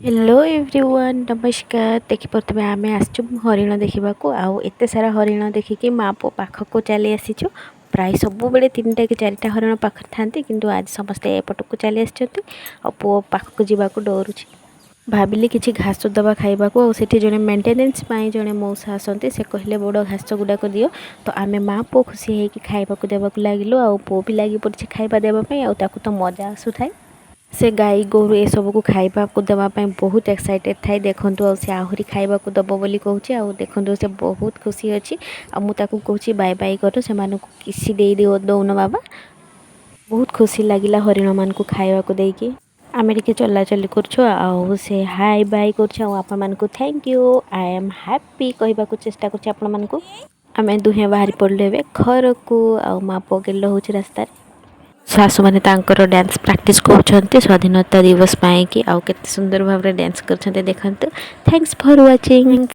Hello everyone नमस्कार देखिपे आम आसचु हरिण देखा आउ एत सारा हरिण देखिकी माँ पु पाखक चली आसीचु प्राय सब बेले 3टा कि 4टा हरिण पाखे था कि आज समस्ते एपटक चली आसी पु पाखक जावाक डरुची भाविली किसी घास दवा खाइबा को सेठी जने मेंटेनेंस पाई जने मौसा आसंती से कहले बड़ घास गुड़ाक दियो तो आमे माँ पु खुशी होगी खाइबा देवाक लगिलु आ पु भी लगी पड़ी खाइबा देवाई आकु तो मजा आसुथाए से गाई गोरु ए सब को खाइबा को देवाई बहुत एक्साइटेड थाए देखु से आहरी खाइबा को दब बोली कहूँ देखु से बहुत खुशी अच्छी मुझे कहूँ बाय बाय कर से किसी दे दौन बाबा बहुत खुशी लगिला हरिण मान को खाइबा को देकी आमे टिके चलाचली कर से हाय बाय कर thank you I am happy कहवा चेष्टा कर आमे दुहे बाहरी पड़े घर को आ माँ पुआ गेल हो रास्तार शाशु मैंने डांस प्रैक्टिस कर स्वाधीनता दिवस पाई कि आउ केते सुंदर भाव डांस कर देखते थैंक्स फॉर वाचिंग।